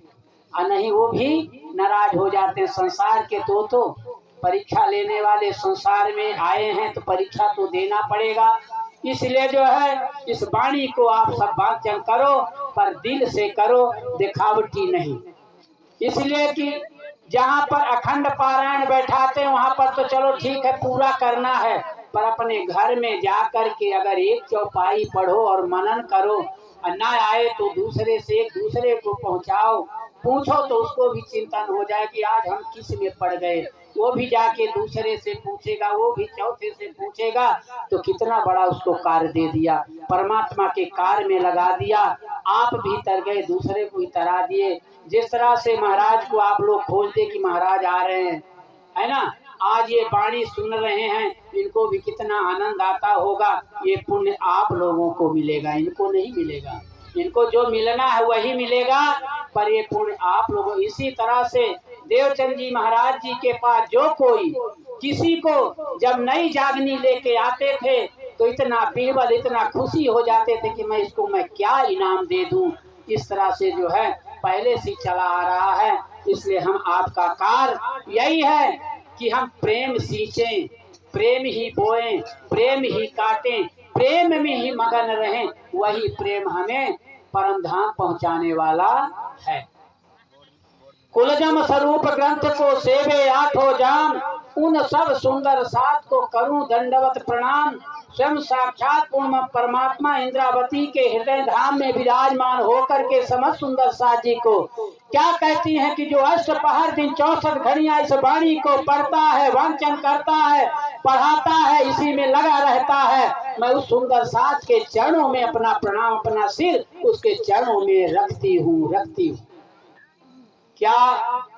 और नहीं वो भी नाराज हो जाते हैं। संसार के तो परीक्षा लेने वाले संसार में आए हैं तो परीक्षा तो देना पड़ेगा। इसलिए जो है इस वाणी को आप सब वाचन करो पर दिल से करो, दिखावटी नहीं। इसलिए कि जहाँ पर अखंड पारायण बैठाते हैं वहाँ पर तो चलो ठीक है पूरा करना है, पर अपने घर में जा कर के अगर एक चौपाई पढ़ो और मनन करो, ना आए तो दूसरे से एक दूसरे को पहुँचाओ, पूछो तो उसको भी चिंतन हो जाए कि आज हम किस में पड़ गए, वो भी जाके दूसरे से पूछेगा, वो भी चौथे से पूछेगा, तो कितना बड़ा उसको कार्य दे दिया, परमात्मा के कार्य में लगा दिया। आप भी तर गए, दूसरे को ही तरा दिए। जिस तरह से महाराज को आप लोग खोजते कि महाराज आ रहे हैं, है ना, आज ये वाणी सुन रहे हैं, इनको भी कितना आनंद आता होगा। ये पुण्य आप लोगों को मिलेगा, इनको नहीं मिलेगा। इनको जो मिलना है वही मिलेगा, पर ये पुण्य आप लोगों। इसी तरह से देवचंद जी महाराज जी के पास जो कोई किसी को जब नई जागनी लेके आते थे तो इतना बीरबल, इतना खुशी हो जाते थे कि मैं इसको मैं क्या इनाम दे दूं। इस तरह से जो है पहले से चला आ रहा है। इसलिए हम आपका कार्य यही है कि हम प्रेम सींचें, प्रेम ही बोएं, प्रेम ही काटें, प्रेम में ही मगन रहें। वही प्रेम हमें परम धाम पहुंचाने वाला है। कुलजम स्वरूप ग्रंथ को सेवे आठो जान, उन सब सुंदर सात को करूं दंडवत प्रणाम। स्वयं साक्षात पूर्ण परमात्मा इंद्रावती के हृदय धाम में विराजमान होकर के समझ सुंदर साथ जी को क्या कहती हैं कि जो अष्टपहर दिन 64 घड़ियां इस वाणी को पढ़ता है, वाचन करता है, पढ़ाता है, इसी में लगा रहता है, मैं उस सुंदर साथ के चरणों में अपना प्रणाम, अपना सिर उसके चरणों में रखती हूँ। क्या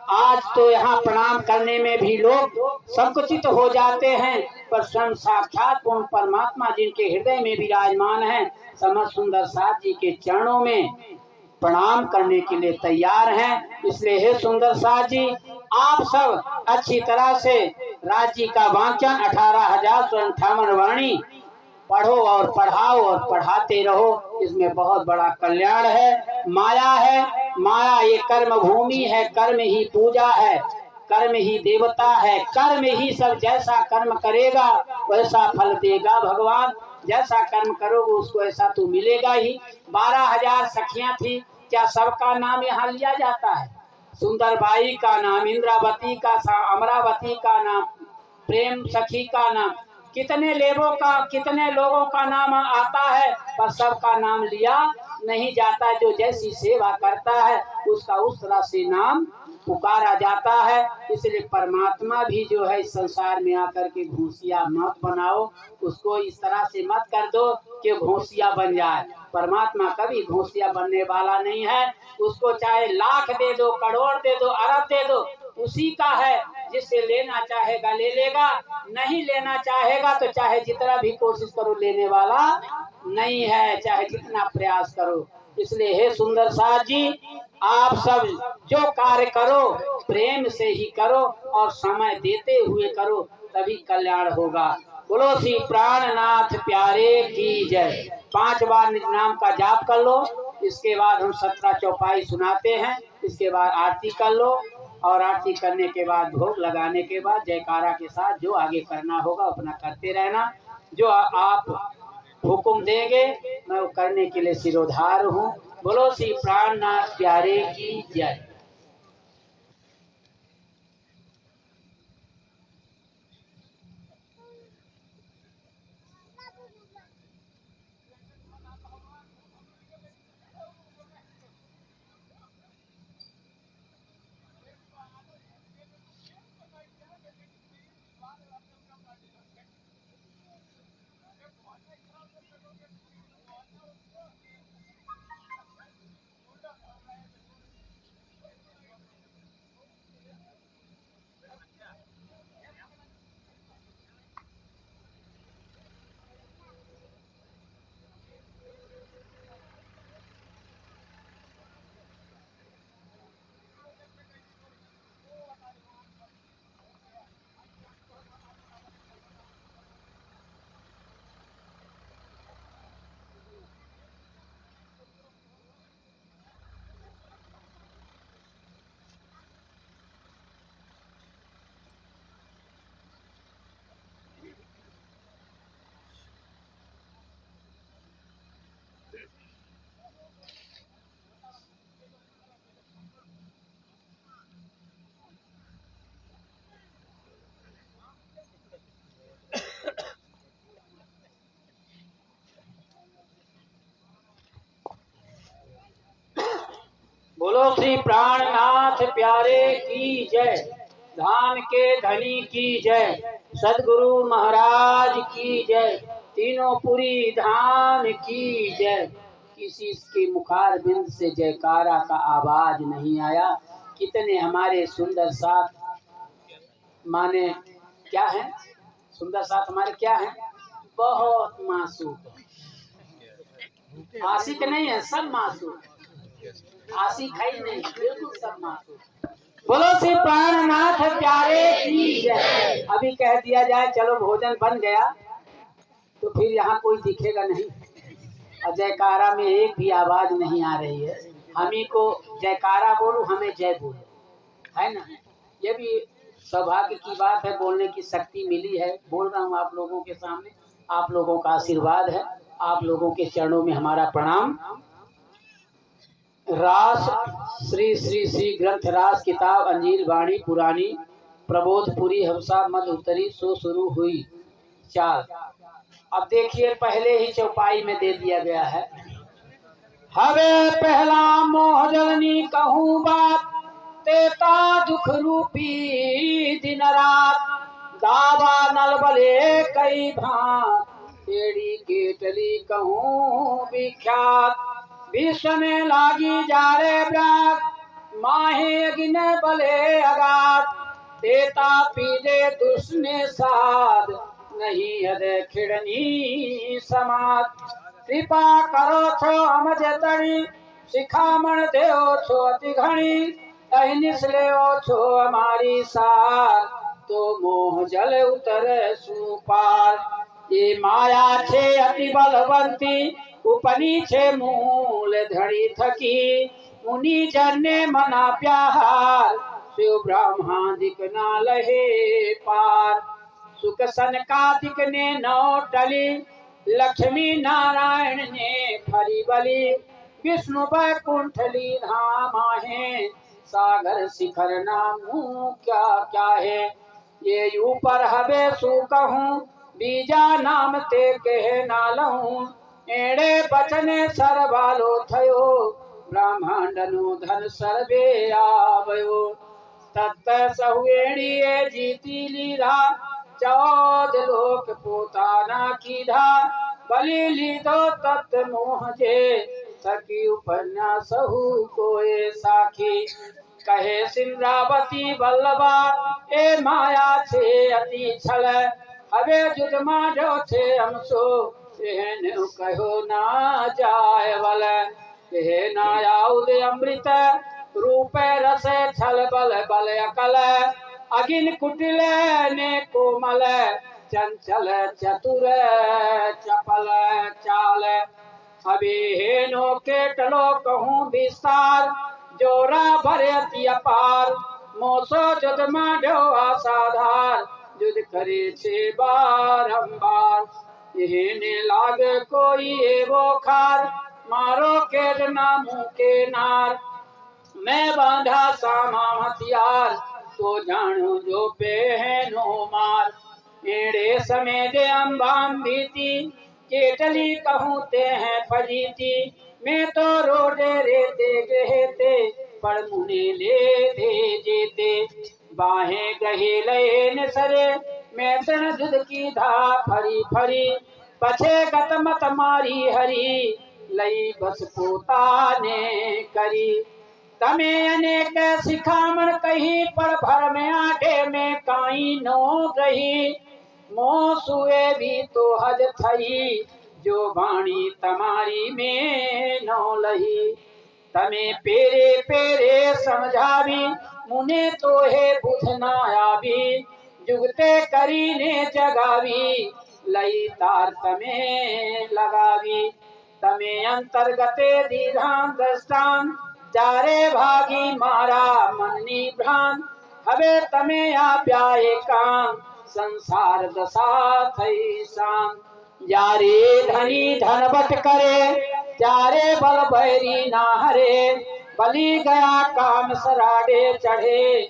आज तो यहाँ प्रणाम करने में भी लोग संकुचित हो जाते हैं, पर स्वयं साक्षात पूर्ण परमात्मा जिनके हृदय में विराजमान है समझ सुंदर साथ जी के चरणों में प्रणाम करने के लिए तैयार हैं। इसलिए हे सुंदर साथ जी, आप सब अच्छी तरह से राज जी का वाचन 18,158 वाणी पढ़ो और पढ़ाओ और पढ़ाते रहो। इसमें बहुत बड़ा कल्याण है। माया है, माया ये कर्म भूमि है, कर्म ही पूजा है, कर्म ही देवता है, कर्म ही सब जैसा कर्म करेगा वैसा फल देगा भगवान। जैसा कर्म करोगे उसको ऐसा तो मिलेगा ही। 12,000 सखियां थी, क्या सबका नाम यहाँ लिया जाता है? सुंदरबाई का नाम, इंद्रावती का, अमरावती का नाम, प्रेम सखी का नाम, कितने लोगों का नाम आता है, पर सबका नाम लिया नहीं जाता। जो जैसी सेवा करता है उसका उस तरह से नाम पुकारा जाता है। इसलिए परमात्मा भी जो है इस संसार में आकर के घूसिया मत बनाओ, उसको इस तरह से मत कर दो कि घोंसिया बन जाए। परमात्मा कभी घोंसिया बनने वाला नहीं है। उसको चाहे लाख दे दो, करोड़ दे दो, अरब दे दो, उसी का है। जिससे लेना चाहेगा ले लेगा, नहीं लेना चाहेगा तो चाहे जितना भी कोशिश करो लेने वाला नहीं है, चाहे जितना प्रयास करो। इसलिए हे सुंदर साथ जी, आप सब जो कार्य करो प्रेम से ही करो और समय देते हुए करो, तभी कल्याण होगा। बोलो श्री प्राणनाथ प्यारे की जय। 5 बार निज नाम का जाप कर लो। इसके बाद हम 17 चौपाई सुनाते हैं। इसके बाद आरती कर लो और आरती करने के बाद भोग लगाने के बाद जयकारा के साथ जो आगे करना होगा अपना करते रहना। जो आप हुक्म देंगे मैं वो करने के लिए सिरोधार हूँ। बोलो श्री प्राणनाथ प्यारे की जय। बोलो श्री प्राणनाथ प्यारे की जय। धाम के धनी की जय। सदगुरु महाराज की जय। तीनों पुरी धाम की जय। किसी के मुखार बिंद से जयकारा का आवाज नहीं आया। कितने हमारे सुंदर साथ माने क्या है, सुंदर साथ हमारे क्या है, बहुत मासूम, आशिक नहीं है, सब मासूम, आशिक है ही नहीं, बिल्कुल सब मासूम। बोलो श्री प्राणनाथ प्यारे की जय। अभी कह दिया जाए चलो भोजन बन गया तो फिर यहाँ कोई दिखेगा नहीं और जयकारा में एक भी आवाज नहीं आ रही है। हम ही को जयकारा बोलो, हमें जय बोलो, है ना। ये भी सौभाग्य की बात है, बोलने की शक्ति मिली है। बोल रहा हूँ आप लोगों के सामने, आप लोगों का आशीर्वाद है, आप लोगों के चरणों में हमारा प्रणाम। रास श्री श्री श्री ग्रंथ रास किताब अंजील वाणी पुरानी प्रबोधपुरी हवसा मध्य उत्तरी सो शुरू हुई चाल। अब देखिए पहले ही चौपाई में दे दिया गया है। हवे पहला मोह जलनी कहूँ बात, तेता दुख रूपी दिन रात, दावा नलबले कई भांत, केड़ी केटली कहूँ विख्यात, विश्व में लागी जारे ब्राग, माहे अगिन बले अगात, देता पीजे दुष्ने साध, नहीं हदे खिड़नी समात, कृपा करो छो हम जतनी, शिखामण देओ छो अति घनी, अहि निसले छो हमारी सार, तो मोह जल उतर सुपार, ये माया छे अति बलवंती, उपनी छे मूल धड़ी थकी, मुनि जने मना प्यार, शिव ब्रह्मादिक ना लहे पार, सुख सन का दिक ने नौ टली, लक्ष्मी नारायण ने फरी बली, विष्णु बैकुंठ ली धामा है, सागर शिखर नामू क्या क्या है। ये ऊपर हवे सु कहूँ, बीजा नाम ते कह नालहूँ, एड़े बचने सरवालो थयो, ब्रह्मांडनु धन सर्वे आवयो। तत्त सहुएणिये जीती लीधा, चौद लोक पोताना कीधा, बलि लीधो तत्त मोह जे, सखी उपन्यास कोए साखी। कहे सिंद्रावती बल्लभा, ए माया छे अति छल, हवे जुद माधो छे हमसो, एहन कहो ना जाय बल। एह ना आउद अमृत रूप रस छल बल बल अकल, अगिन कुटिल ने कोमल, चंचल चतुर चपल चाल। अभी हेनो केटलो कहूँ विस्तार, जोरा भरे अति अपार, मोसो जुद माधो आसाधार, जुद करे छे बारंबार। इन्हें लाग कोई एवो खार, मारो केट नामू के नार, मैं बांधा सामा हथियार, तो जानो जो पहनो मार। एड़े समय दे अम्बाम भीती, केटली कहूँ ते हैं फजीती, मैं तो रोडे रेते गहते, पर मुने ले दे जेते। बाहें गहे लये न सरे, मैं तन जुद की धा फरी फरी, पछे गत मत मारी हरी, लई बस पोता ने करी। तमे अनेक शिखामण कही, पर भर में आठे में काई नो गही, मोह सुए भी तो हज थई, जो वाणी तमारी में नो लही। तमे पेरे पेरे समझावी, मुने तो है बुध ना आवी, जुगते करी ने जगावी, लई तार तमे लगावी। तमे अंतर्गते दीधान दृष्टान, जारे भागी मारा मननी भ्रान, हवे तमे आप्याये काम, संसार दशा थई शान। जारे धनी धनवट करे, जारे बल भैरी ना हरे, बलि गया काम सराडे चढ़े,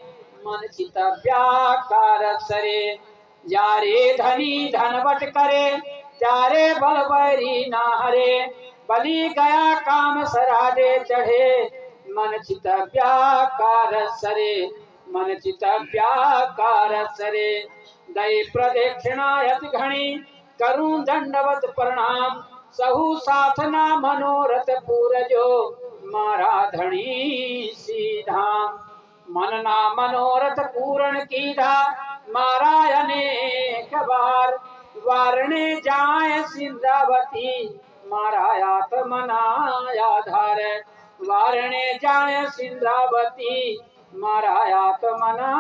मन चित व्याकार सरे। जारे धनी धनवट करे, जारे बल भैरी ना हरे, बलि गया काम सराडे चढ़े, मन चित व्याकार सरे, मन चित व्याकार सरे। दई प्रदक्षिणायत घणी, करूं दंडवत प्रणाम, सहु साथना मनोरथ पूरजो, मारा धणी सीधाम। मनना मनोरथ पूर्ण कीधा, मारा अनेक बार, वारणे जाए सिंधावती, मारा आत्मना आधार। वारणे जाए सिंधावती, मारा आत्मना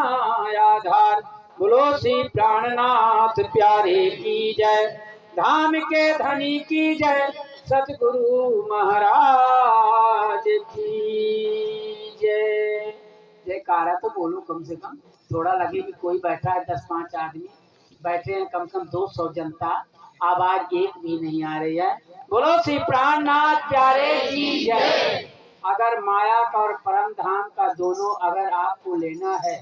आधार। बोलो श्री प्राणनाथ प्यारे की जय, धाम के धनी की जय, सतगुरु महाराज की जय। जयकारा तो बोलो कम से कम, थोड़ा लगे कि कोई बैठा है 10-5 आदमी बैठे हैं, कम से कम 200 जनता, आवाज एक भी नहीं आ रही है। बोलो श्री प्राणनाथ प्यारे की जय। अगर माया का और परम धाम का दोनों अगर आपको लेना है,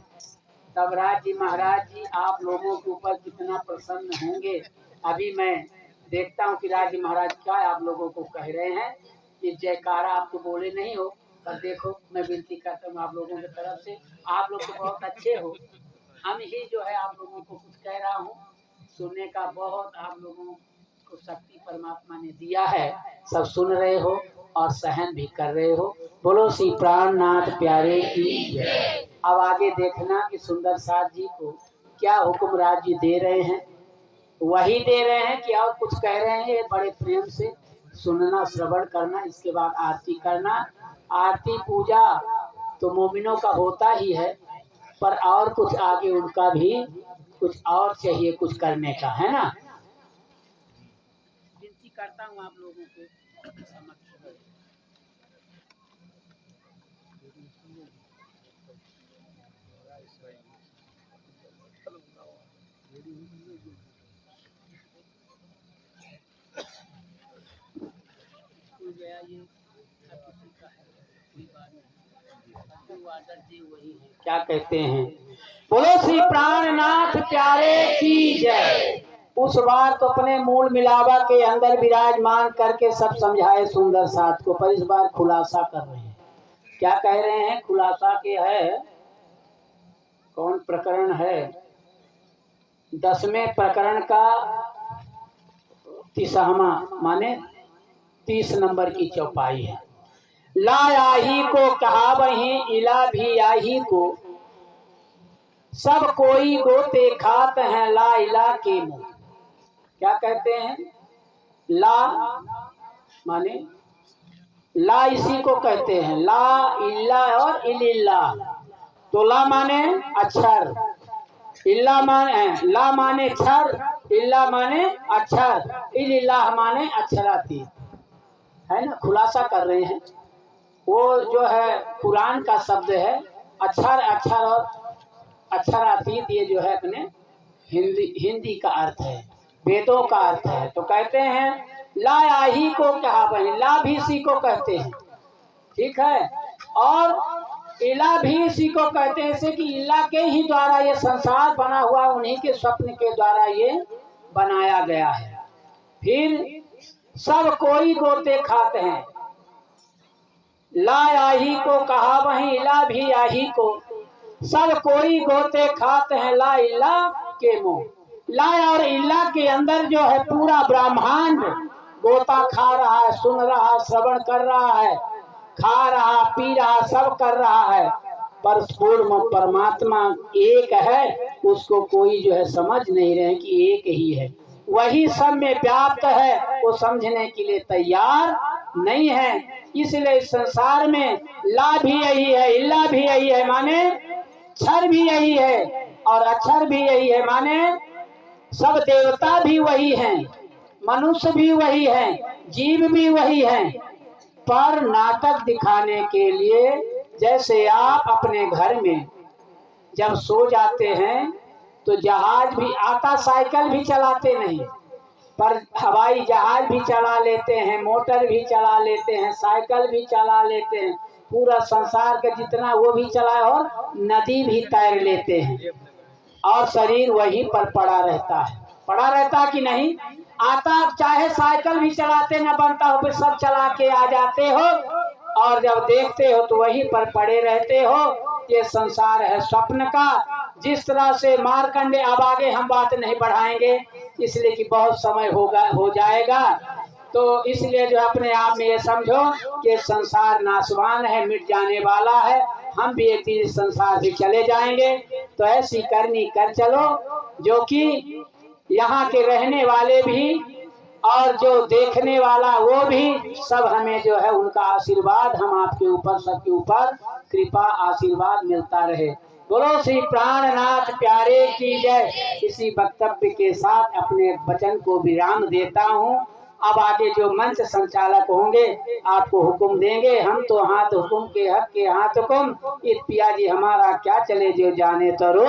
तब राज जी महाराज जी आप लोगों के ऊपर कितना प्रसन्न होंगे। अभी मैं देखता हूँ कि राज जी महाराज क्या आप लोगों को कह रहे हैं। कि जयकारा आपको बोले नहीं हो, पर देखो मैं विनती करता हूँ आप लोगों की तरफ से, आप लोग तो बहुत अच्छे हो, हम ही जो है आप लोगों को कुछ कह रहा हूँ, सुनने का बहुत आप लोगों को शक्ति परमात्मा ने दिया है, सब सुन रहे हो और सहन भी कर रहे हो। बोलो श्री प्राणनाथ प्यारे की जय। अब आगे देखना कि सुंदर साथ जी को क्या हुक्म राज जी दे रहे हैं, वही दे रहे हैं कि और कुछ कह रहे हैं। ये बड़े प्रेम से सुनना, श्रवण करना, इसके बाद आरती करना। आरती पूजा तो मोमिनों का होता ही है, पर और कुछ आगे उनका भी कुछ और चाहिए, कुछ करने का है ना। विनती करता हूँ आप लोगों को क्या कहते हैं, बोलो श्री प्राणनाथ प्यारे की जय। उस बार तो अपने मूल मिलावा के अंदर विराजमान करके सब समझाए सुंदर साथ को, पर इस बार खुलासा कर रहे हैं। क्या कह रहे हैं? खुलासा के है, कौन प्रकरण है? 10वें प्रकरण का 30वां माने 30 नंबर की चौपाई है। ला आही को कहा वही इला भी आही को, सब कोई गोते खात हैं ला इला के मुंह। क्या कहते हैं? ला माने ला इसी को कहते हैं, ला इल्ला और इलिल्ला। तो ला माने अक्षर, इल्ला माने ला माने क्षर, इल्ला माने अक्षर, इलिल्लाह माने अक्षरातीत, है ना। खुलासा कर रहे हैं। वो जो है कुरान का शब्द है, अक्षर अक्षर और अक्षरातीत, ये जो है अपने हिंदी का अर्थ है, वेदों का अर्थ है। तो कहते हैं ला आही को कहा वही, ला भी इसी को कहते हैं, ठीक है। और इला भी इसी को कहते हैं, ऐसे कि इला के ही द्वारा ये संसार बना हुआ, उन्हीं के स्वप्न के द्वारा ये बनाया गया है। फिर सब कोई गोते खाते हैं, ला आही को कहा वही इला भी आही को, सब कोई गोते खाते हैं ला इल्ला के मुंह। ला और इल्ला के अंदर जो है पूरा ब्रह्मांड गोता खा रहा है, सुन रहा, श्रवण कर रहा है, खा रहा, पी रहा, सब कर रहा है, पर पूर्ण परमात्मा एक है, उसको कोई जो है समझ नहीं रहे कि एक ही है, वही सब में व्याप्त है, वो समझने के लिए तैयार नहीं है। इसलिए इस संसार में ला भी यही है, इल्ला भी यही है, माने क्षर भी यही है और अक्षर भी यही है, माने सब देवता भी वही हैं, मनुष्य भी वही है, जीव भी वही है। पर नाटक दिखाने के लिए, जैसे आप अपने घर में जब सो जाते हैं तो जहाज भी आता, साइकिल भी चलाते नहीं, पर हवाई जहाज भी चला लेते हैं, मोटर भी चला लेते हैं, साइकिल भी चला लेते हैं, पूरा संसार का जितना वो भी चलाए, और नदी भी तैर लेते हैं, और शरीर वहीं पर पड़ा रहता है। पड़ा रहता कि नहीं? आता, चाहे साइकिल भी चलाते न बनता हो, फिर सब चला के आ जाते हो, और जब देखते हो तो वहीं पर पड़े रहते हो। ये संसार है स्वप्न का। जिस तरह से मार्कंडे, अब आगे हम बात नहीं बढ़ाएंगे इसलिए कि बहुत समय हो जाएगा, तो इसलिए जो अपने आप में ये समझो कि संसार नाशवान है, मिट जाने वाला है, हम भी एक दिन संसार से चले जाएंगे। तो ऐसी करनी कर चलो जो कि यहाँ के रहने वाले भी और जो देखने वाला वो भी, सब हमें जो है उनका आशीर्वाद हम आपके ऊपर, सबके ऊपर कृपा आशीर्वाद मिलता रहे। बोलो श्री प्राणनाथ प्यारे की जय। इसी वक्तव्य के साथ अपने वचन को विराम देता हूँ। अब आगे जो मंच संचालक होंगे आपको हुक्म देंगे। हम तो हाथ हुक्म के हक के हाथ हुक्म, इस पिया जी हमारा क्या चले जो जाने तरो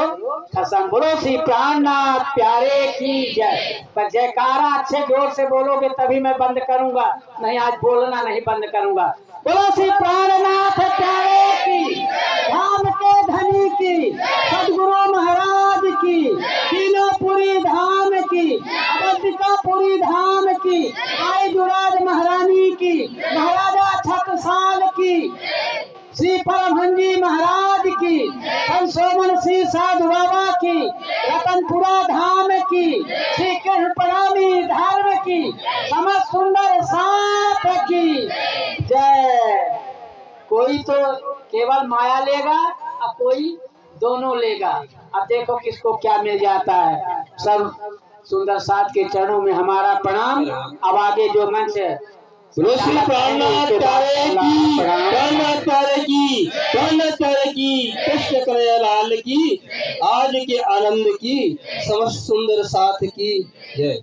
खसम। बोलो श्री प्राणनाथ प्यारे की जय। पर जयकारा अच्छे जोर से बोलोगे तभी मैं बंद करूंगा, नहीं आज बोलना नहीं बंद करूंगा। बोलो श्री प्राणनाथ प्यारे की, धाम के धनी की, सदगुरु महाराज की, तीनोंपुरी धाम की, अवंतिकापुरी धाम की, आई जुराज महारानी की, महाराजा छत्रसाल की, श्री परमहंसी महाराज की, संसोमन श्री साधु बाबा की, रतनपुरा धाम की, श्री कृष्ण प्रणामी धर्म की, समस्त सुंदर साथ की जय। कोई तो केवल माया लेगा और कोई दोनों लेगा। अब देखो किसको क्या मिल जाता है। सब सुंदर साथ के चरणों में हमारा प्रणाम। अब आगे जो मंच है, श्री प्राणनाथ प्यारे की, प्राणनाथ प्यारे की, प्राणनाथ प्यारे की, कृष्ण कन्हैया लाल की, आज के आनंद की, समस्त सुंदर साथ की जय।